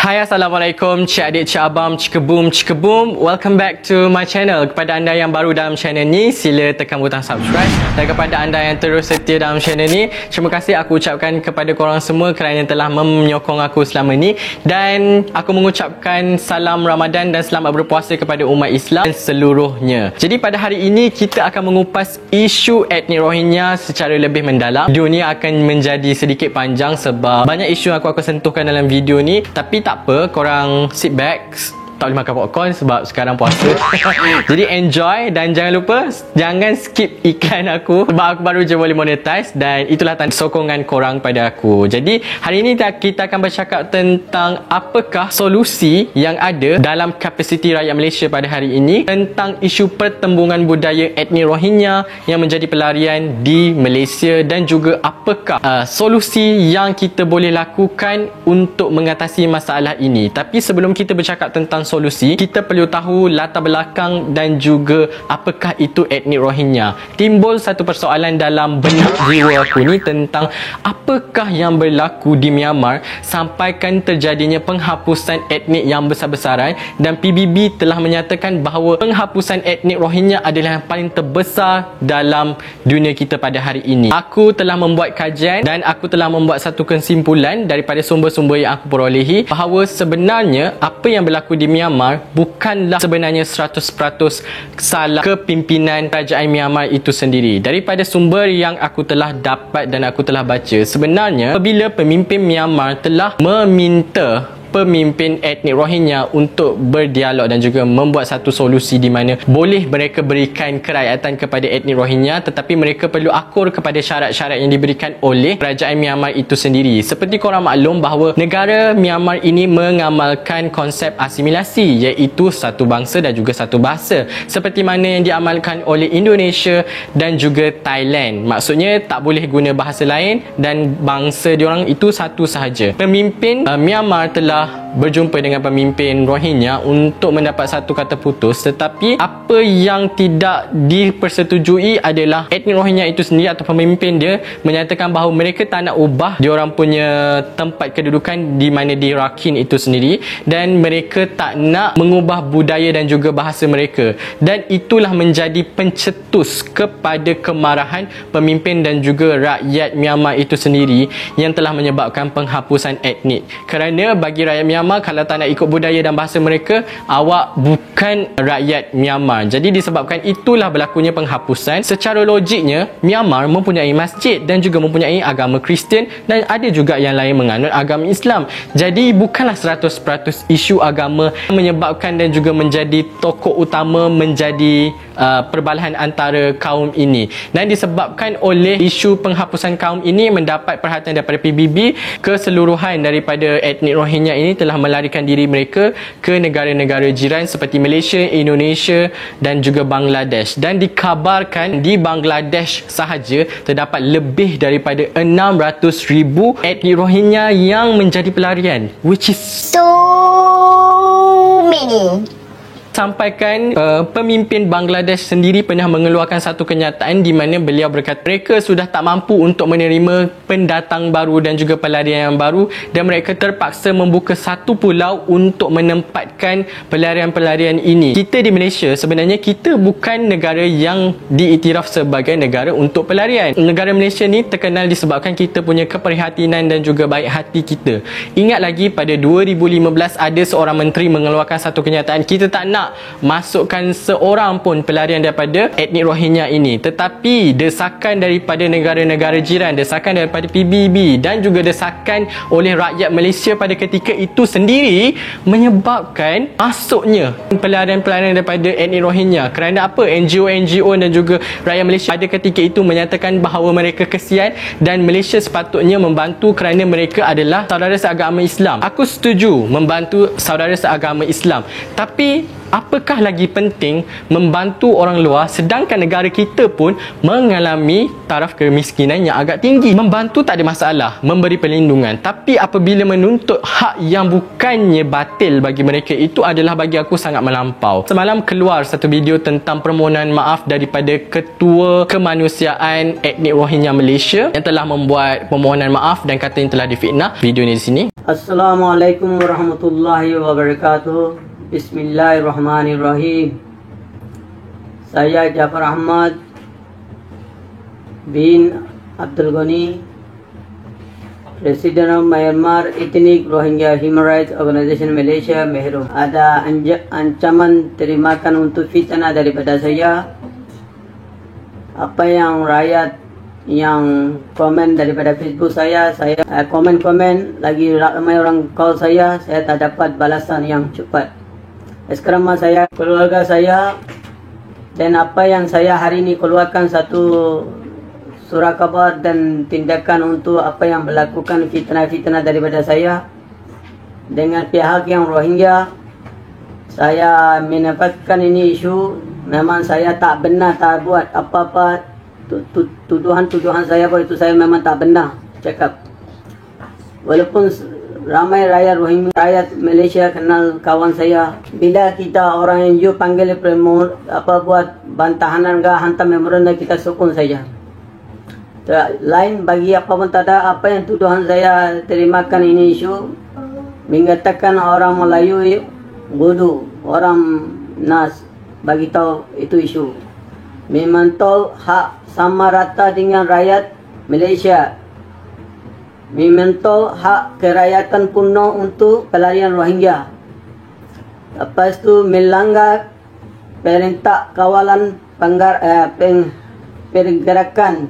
Hai, Assalamualaikum Cik Adik, Cik Abang, Cikebum. Welcome back to my channel. Kepada anda yang baru dalam channel ni, sila tekan butang subscribe. Dan kepada anda yang terus setia dalam channel ni, terima kasih aku ucapkan kepada korang semua kerana telah menyokong aku selama ni. Dan aku mengucapkan salam Ramadan dan selamat berpuasa kepada umat Islam seluruhnya. Jadi pada hari ini kita akan mengupas isu etnik Rohingya secara lebih mendalam. Video ni akan menjadi sedikit panjang sebab banyak isu yang aku akan sentuhkan dalam video ni. Tapi tak apa, korang sit back, tak boleh makan popcorn sebab sekarang puasa. Jadi enjoy dan jangan lupa jangan skip iklan aku sebab aku baru je boleh monetize dan itulah tanda sokongan korang pada aku. Jadi hari ini kita akan bercakap tentang apakah solusi yang ada dalam kapasiti rakyat Malaysia pada hari ini tentang isu pertembungan budaya etnik Rohingya yang menjadi pelarian di Malaysia dan juga apakah solusi yang kita boleh lakukan untuk mengatasi masalah ini. Tapi sebelum kita bercakap tentang solusi, kita perlu tahu latar belakang dan juga apakah itu etnik Rohingya. Timbul satu persoalan dalam benak jiwa aku ni tentang apakah yang berlaku di Myanmar sampaikan terjadinya penghapusan etnik yang besar-besaran, dan PBB telah menyatakan bahawa penghapusan etnik Rohingya adalah yang paling terbesar dalam dunia kita pada hari ini. Aku telah membuat kajian dan aku telah membuat satu kesimpulan daripada sumber-sumber yang aku perolehi bahawa sebenarnya apa yang berlaku di Myanmar bukanlah sebenarnya 100% salah kepimpinan kerajaan Myanmar itu sendiri. Daripada sumber yang aku telah dapat dan aku telah baca, sebenarnya apabila pemimpin Myanmar telah meminta pemimpin etnik Rohingya untuk berdialog dan juga membuat satu solusi di mana boleh mereka berikan kerakyatan kepada etnik Rohingya, tetapi mereka perlu akur kepada syarat-syarat yang diberikan oleh kerajaan Myanmar itu sendiri. Seperti korang maklum bahawa negara Myanmar ini mengamalkan konsep asimilasi, iaitu satu bangsa dan juga satu bahasa, seperti mana yang diamalkan oleh Indonesia dan juga Thailand. Maksudnya tak boleh guna bahasa lain dan bangsa diorang itu satu sahaja. Pemimpin Myanmar telah berjumpa dengan pemimpin Rohingya untuk mendapat satu kata putus, tetapi apa yang tidak dipersetujui adalah etnik Rohingya itu sendiri atau pemimpin dia menyatakan bahawa mereka tak nak ubah diorang punya tempat kedudukan di mana di Rakhine itu sendiri, dan mereka tak nak mengubah budaya dan juga bahasa mereka, dan itulah menjadi pencetus kepada kemarahan pemimpin dan juga rakyat Myanmar itu sendiri yang telah menyebabkan penghapusan etnik. Kerana bagi rakyat Myanmar, kalau tak nak ikut budaya dan bahasa mereka, awak bukan rakyat Myanmar. Jadi disebabkan itulah berlakunya penghapusan. Secara logiknya, Myanmar mempunyai masjid dan juga mempunyai agama Kristian dan ada juga yang lain menganut agama Islam. Jadi bukanlah 100% isu agama menyebabkan dan juga menjadi tokoh utama, menjadi perbalahan antara kaum ini. Dan disebabkan oleh isu penghapusan kaum ini mendapat perhatian daripada PBB, keseluruhan daripada etnik Rohingya ini telah melarikan diri mereka ke negara-negara jiran seperti Malaysia, Indonesia dan juga Bangladesh. Dan dikabarkan di Bangladesh sahaja terdapat lebih daripada 600,000 etnik Rohingya yang menjadi pelarian, which is so many. Sampaikan pemimpin Bangladesh sendiri pernah mengeluarkan satu kenyataan di mana beliau berkata mereka sudah tak mampu untuk menerima pendatang baru dan juga pelarian yang baru, dan mereka terpaksa membuka satu pulau untuk menempatkan pelarian-pelarian ini. Kita di Malaysia sebenarnya kita bukan negara yang diiktiraf sebagai negara untuk pelarian. Negara Malaysia ni terkenal disebabkan kita punya keprihatinan dan juga baik hati kita. Ingat lagi pada 2015 ada seorang menteri mengeluarkan satu kenyataan, kita tak nak masukkan seorang pun pelarian daripada etnik Rohingya ini, tetapi desakan daripada negara-negara jiran, desakan daripada PBB dan juga desakan oleh rakyat Malaysia pada ketika itu sendiri menyebabkan masuknya pelarian-pelarian daripada etnik Rohingya. Kerana apa? NGO dan juga rakyat Malaysia pada ketika itu menyatakan bahawa mereka kesian dan Malaysia sepatutnya membantu kerana mereka adalah saudara seagama Islam. Aku setuju membantu saudara seagama Islam, tapi apakah lagi penting membantu orang luar sedangkan negara kita pun mengalami taraf kemiskinan yang agak tinggi? Membantu tak ada masalah, memberi perlindungan, tapi apabila menuntut hak yang bukannya batil bagi mereka, itu adalah bagi aku sangat melampau. Semalam keluar satu video tentang permohonan maaf daripada Ketua Kemanusiaan Etnik Rohingya Malaysia yang telah membuat permohonan maaf dan katanya telah difitnah. Video ni di sini. Assalamualaikum warahmatullahi wabarakatuh. Bismillahirrahmanirrahim. Saya Jafar Ahmad bin Abdul Ghani, Presiden Myanmar Ethnic Rohingya Human Rights Organization Malaysia, Mehru. Ada ancaman terimakan untuk fitnah daripada saya. Apa yang rakyat yang komen daripada Facebook saya komen lagi ramai orang call saya tak dapat balasan yang cepat. Sekarang saya, keluarga saya dan apa yang saya hari ini keluarkan satu surat khabar dan tindakan untuk apa yang melakukan fitnah-fitnah daripada saya dengan pihak yang Rohingya. Saya mendapatkan ini isu, memang saya tak benar, tak buat apa-apa. Tuduhan saya itu saya memang tak benar cakap. Walaupun ramai rakyat Rohingya, rakyat Malaysia kenal kawan saya. Bila kita orang NGO panggil buat bantahanan ke hantar memorandum, kita sokong saja. Lain bagi apa pun tak ada. Apa yang tuduhan saya terimakan ini isu mengatakan orang Melayu bodoh, orang Nas bagi tahu itu isu. Memantau hak sama rata dengan rakyat Malaysia. Memantau hak kerakyatan penuh untuk pelarian Rohingya. Lepas tu melanggar perintah kawalan pergerakan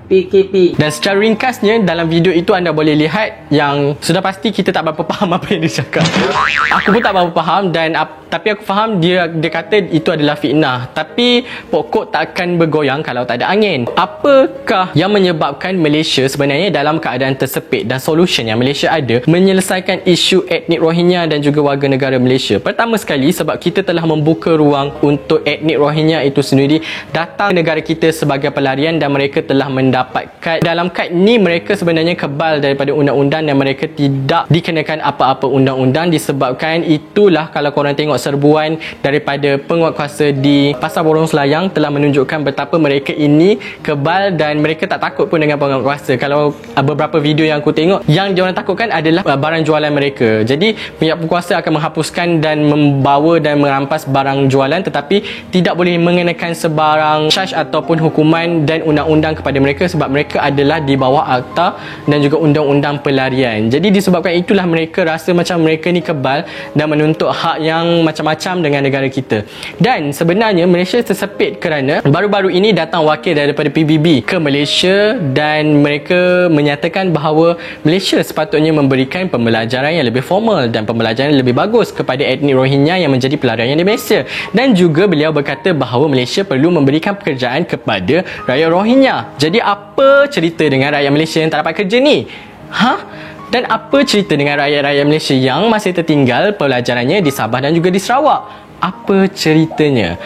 PKP. Dan secara ringkasnya dalam video itu anda boleh lihat yang sudah pasti kita tak berapa faham apa yang dia cakap. Aku pun tak berapa faham tapi aku faham dia kata itu adalah fitnah. Tapi pokok tak akan bergoyang kalau tak ada angin. Apakah yang menyebabkan Malaysia sebenarnya dalam keadaan tersepit dan solution yang Malaysia ada menyelesaikan isu etnik Rohingya dan juga warga negara Malaysia? Pertama sekali sebab kita telah membuka ruang untuk etnik Rohingya itu sendiri datang ke negara kita sebagai pelarian dan mereka telah mendapatkan dalam kad ni mereka sebenarnya kebal daripada undang-undang dan mereka tidak dikenakan apa-apa undang-undang disebabkan itulah kalau korang tengok serbuan daripada penguatkuasa di Pasar Borong Selayang telah menunjukkan betapa mereka ini kebal dan mereka tak takut pun dengan penguatkuasa. Kalau beberapa video yang aku tengok yang diorang takutkan adalah barang jualan mereka. Jadi pihak penguasa akan menghapuskan dan membawa dan merampas barang jualan tetapi tidak boleh mengenakan sebarang charge ataupun hukuman dan undang-undang kepada mereka sebab mereka adalah di bawah akta dan juga undang-undang pelarian. Jadi disebabkan itulah mereka rasa macam mereka ni kebal dan menuntut hak yang macam-macam dengan negara kita. Dan sebenarnya Malaysia tersepit kerana baru-baru ini datang wakil daripada PBB ke Malaysia dan mereka menyatakan bahawa Malaysia sepatutnya memberikan pembelajaran yang lebih formal dan pembelajaran yang lebih bagus kepada etnik Rohingya yang menjadi pelarian di Malaysia. Dan juga beliau berkata bahawa Malaysia perlu memberikan pekerjaan kepada rakyat Rohingya. Jadi apa cerita dengan rakyat Malaysia yang tak dapat kerja ni? Dan apa cerita dengan rakyat-rakyat Malaysia yang masih tertinggal pelajarannya di Sabah dan juga di Sarawak? Apa ceritanya?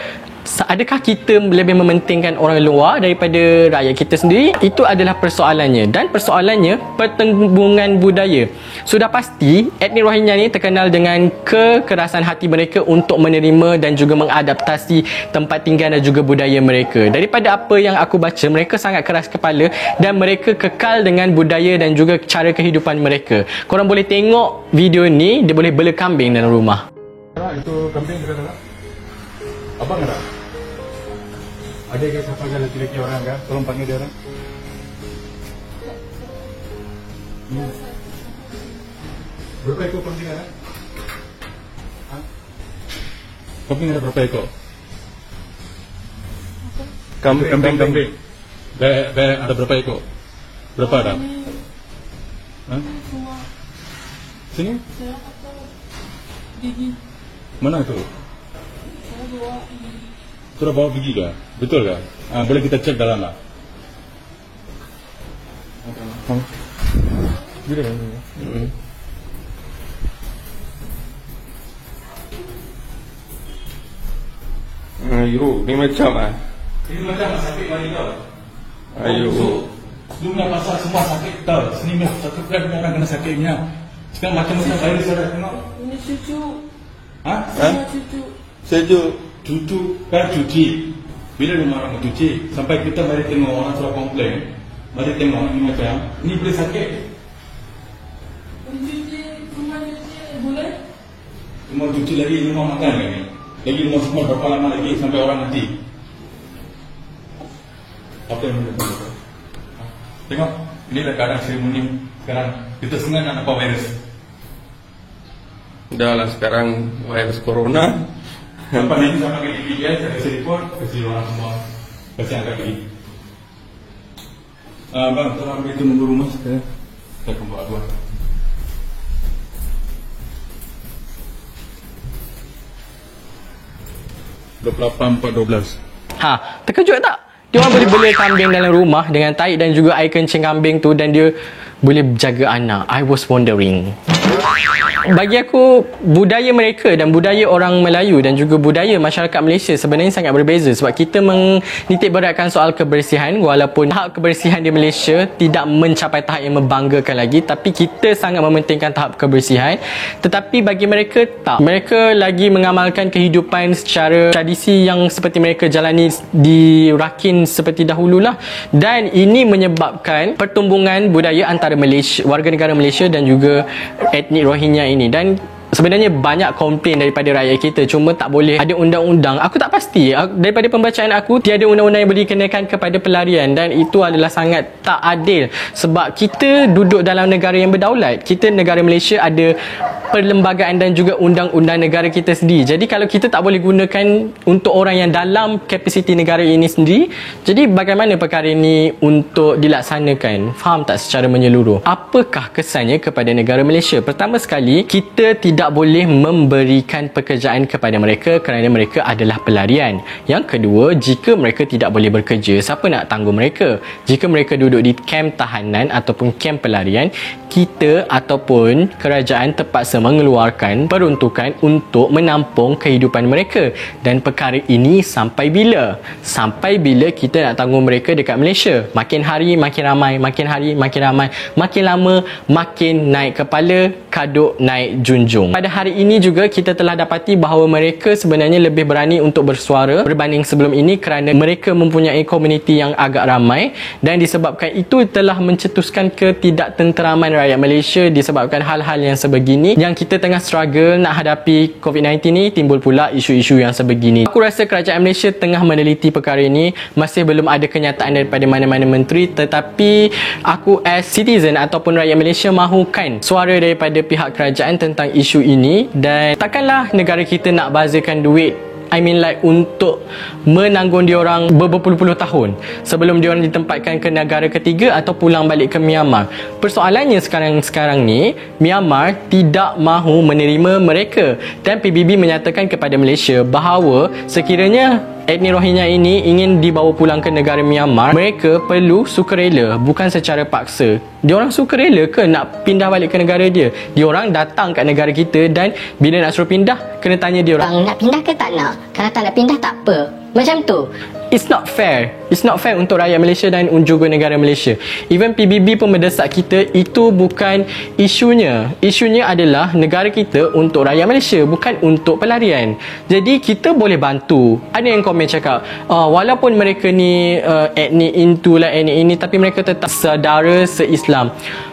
Adakah kita lebih mementingkan orang luar daripada rakyat kita sendiri? Itu adalah persoalannya. Dan persoalannya pertembungan budaya. Sudah pasti etnik Rohingya ni terkenal dengan kekerasan hati mereka untuk menerima dan juga mengadaptasi tempat tinggal dan juga budaya mereka. Daripada apa yang aku baca, mereka sangat keras kepala dan mereka kekal dengan budaya dan juga cara kehidupan mereka. Korang boleh tengok video ni, dia boleh bela kambing dalam rumah. Itu kambing dekat sana. Abang ada? Ada ke siapa yang laki-laki orang kan? Tolong panggil dia orang. Berapa ekor kambing ada? Kambing ada berapa ekor? Kambing. Ada berapa ekor? Berapa ada? Sini? Gigi. Mana tu? Sudah bawa gigi kah? Betul kah? Boleh kita cek dalam lah. Bila kan? Ayo, ni macam Ini macam sakit mari kau. Ayo. Sebelumnya pasal semua sakit tau. Sini meh satu kali orang kena sakitnya. Sekarang macam-macam virus ada tengok. Ini cucu. Hah? Cucu. Sejuk. Cucu kan cuci. Bila rumah orang cuci, sampai kita mari tengok orang sudah komplain. Mari tengok ini macam, ini boleh sakit. Cuci Rumah cuci lagi, rumah makan lagi. Lagi rumah semua berapa lama lagi sampai orang mati. Apa yang boleh buat? Tengok, inilah keadaan seremoni sekarang. Kita senang nak nampak virus. Udah lah sekarang virus corona. Lepas ini sama ke DPDI, saya kasih report, kasih orang semua, kasih angkat lagi. Bang, tolong ambil itu nombor rumah saya. Saya akan bawa keluar. 28-4-12. Terkejut tak? Dia orang boleh bela kambing dalam rumah dengan tahi dan juga air kencing kambing tu, dan dia boleh jaga anak. I was wondering. Bagi aku, budaya mereka dan budaya orang Melayu dan juga budaya masyarakat Malaysia sebenarnya sangat berbeza, sebab kita menitik beratkan soal kebersihan, walaupun tahap kebersihan di Malaysia tidak mencapai tahap yang membanggakan lagi, tapi kita sangat mementingkan tahap kebersihan. Tetapi bagi mereka tak. Mereka lagi mengamalkan kehidupan secara tradisi yang seperti mereka jalani di Rakin seperti dahululah, dan ini menyebabkan pertumbungan budaya antara Malaysia, warga negara Malaysia dan juga etnik Rohingya ini. Dan sebenarnya banyak komplain daripada rakyat kita, cuma tak boleh ada undang-undang. Aku tak pasti, daripada pembacaan aku, tiada undang-undang yang boleh dikenakan kepada pelarian, dan itu adalah sangat tak adil, sebab kita duduk dalam negara yang berdaulat. Kita negara Malaysia ada perlembagaan dan juga undang-undang negara kita sendiri. Jadi kalau kita tak boleh gunakan untuk orang yang dalam kapasiti negara ini sendiri, jadi bagaimana perkara ini untuk dilaksanakan? Faham tak secara menyeluruh? Apakah kesannya kepada negara Malaysia? Pertama sekali, kita tidak boleh memberikan pekerjaan kepada mereka kerana mereka adalah pelarian. Yang kedua, jika mereka tidak boleh bekerja, siapa nak tanggung mereka? Jika mereka duduk di kem tahanan ataupun kem pelarian, kita ataupun kerajaan terpaksa mengeluarkan peruntukan untuk menampung kehidupan mereka. Dan perkara ini sampai bila? Sampai bila kita nak tanggung mereka dekat Malaysia? Makin hari makin ramai, makin hari makin ramai, makin lama makin naik kepala, kaduk naik junjung. Pada hari ini juga kita telah dapati bahawa mereka sebenarnya lebih berani untuk bersuara berbanding sebelum ini, kerana mereka mempunyai komuniti yang agak ramai, dan disebabkan itu telah mencetuskan ketidaktenteraman rakyat Malaysia disebabkan hal-hal yang sebegini. Yang kita tengah struggle nak hadapi COVID-19 ni, timbul pula isu-isu yang sebegini. Aku rasa kerajaan Malaysia tengah meneliti perkara ini. Masih belum ada kenyataan daripada mana-mana menteri, tetapi aku as citizen ataupun rakyat Malaysia mahukan suara daripada pihak kerajaan tentang isu ini. Dan takkanlah negara kita nak bazirkan duit, untuk menanggung diorang berpuluh-puluh tahun sebelum diorang ditempatkan ke negara ketiga atau pulang balik ke Myanmar. Persoalannya sekarang ni, Myanmar tidak mahu menerima mereka, dan PBB menyatakan kepada Malaysia bahawa sekiranya etnik Rohingya ini ingin dibawa pulang ke negara Myanmar, mereka perlu sukarela, bukan secara paksa. Diorang sukarela ke nak pindah balik ke negara dia? Diorang datang kat negara kita, dan bila nak suruh pindah, kena tanya diorang, bang, nak pindah ke tak nak? Kalau tak nak pindah tak apa. Macam tu. It's not fair. It's not fair untuk rakyat Malaysia dan juga negara Malaysia. Even PBB pun mendesak kita, itu bukan isunya. Isunya adalah negara kita untuk rakyat Malaysia, bukan untuk pelarian. Jadi kita boleh bantu. Ada yang komen cakap, walaupun mereka ni etnik itulah etnik ini, tapi mereka tetap saudara se-Islam.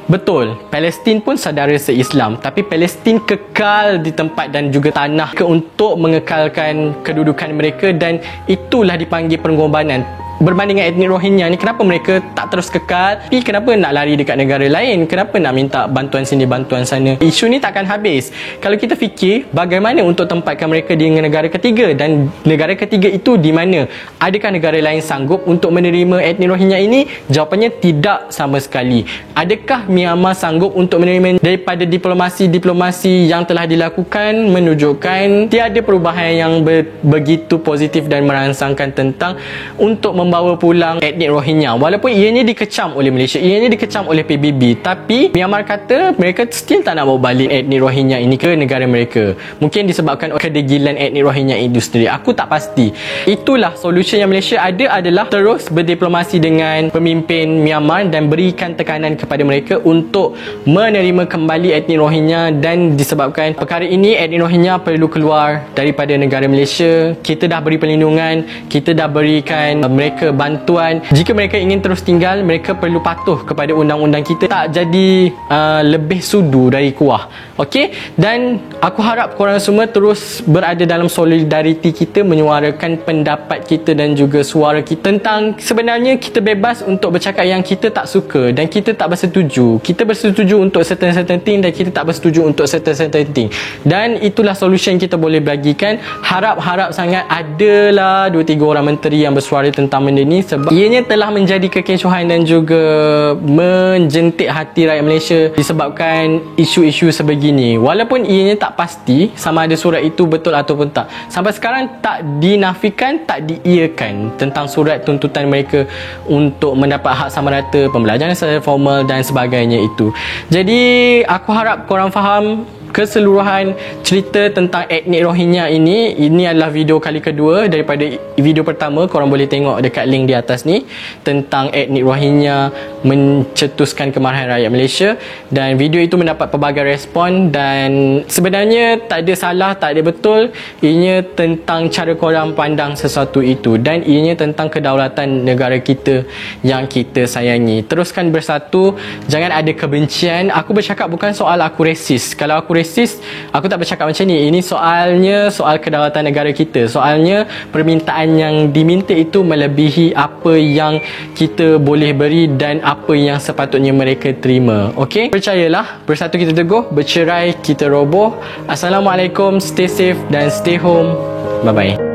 Betul, Palestin pun saudara se-Islam, tapi Palestin kekal di tempat dan juga tanah untuk mengekalkan kedudukan mereka, dan itulah dipanggil pengorbanan. Berbanding dengan etnik Rohingya ni, kenapa mereka tak terus kekal? Tapi kenapa nak lari dekat negara lain? Kenapa nak minta bantuan sini, bantuan sana? Isu ni takkan habis kalau kita fikir bagaimana untuk tempatkan mereka di negara ketiga, dan negara ketiga itu di mana? Adakah negara lain sanggup untuk menerima etnik Rohingya ini? Jawapannya tidak sama sekali. Adakah Myanmar sanggup untuk menerima? Daripada diplomasi yang telah dilakukan menunjukkan tiada perubahan yang begitu positif dan merangsangkan tentang untuk membawa pulang etnik Rohingya. Walaupun ianya dikecam oleh Malaysia, ianya dikecam oleh PBB, tapi Myanmar kata mereka still tak nak bawa balik etnik Rohingya ini ke negara mereka. Mungkin disebabkan kedegilan etnik Rohingya itu sendiri. Aku tak pasti. Itulah solusi yang Malaysia ada, adalah terus berdiplomasi dengan pemimpin Myanmar dan berikan tekanan kepada mereka untuk menerima kembali etnik Rohingya. Dan disebabkan perkara ini, etnik Rohingya perlu keluar daripada negara Malaysia. Kita dah beri perlindungan, kita dah berikan mereka mereka bantuan. Jika mereka ingin terus tinggal, mereka perlu patuh kepada undang-undang kita, tak jadi lebih sudu dari kuah. Okey, dan aku harap korang semua terus berada dalam solidariti kita, menyuarakan pendapat kita dan juga suara kita tentang sebenarnya kita bebas untuk bercakap yang kita tak suka dan kita tak bersetuju. Kita bersetuju untuk certain thing dan kita tak bersetuju untuk certain thing. Dan itulah solution kita boleh bagikan. Harap sangat adalah 2-3 orang menteri yang bersuara tentang benda ni, sebab ianya telah menjadi kekecohan dan juga menjentik hati rakyat Malaysia disebabkan isu-isu sebegini. Walaupun ianya tak pasti sama ada surat itu betul ataupun tak. Sampai sekarang tak dinafikan, tak diiyakan tentang surat tuntutan mereka untuk mendapat hak sama rata, pembelajaran secara formal dan sebagainya itu. Jadi aku harap korang faham keseluruhan cerita tentang etnik Rohingya ini. Ini adalah video kali kedua daripada video pertama. Korang boleh tengok dekat link di atas ni, tentang etnik Rohingya mencetuskan kemarahan rakyat Malaysia. Dan video itu mendapat pelbagai respon, dan sebenarnya tak ada salah, tak ada betul. Ianya tentang cara korang pandang sesuatu itu, dan ianya tentang kedaulatan negara kita yang kita sayangi. Teruskan bersatu, jangan ada kebencian. Aku bercakap bukan soal aku resis. Kalau aku resis, aku tak bercakap macam ni. Ini soalnya soal kedaulatan negara kita. Soalnya permintaan yang diminta itu melebihi apa yang kita boleh beri dan apa yang sepatutnya mereka terima. Okey? Percayalah, bersatu kita teguh, bercerai kita roboh. Assalamualaikum, stay safe dan stay home. Bye bye.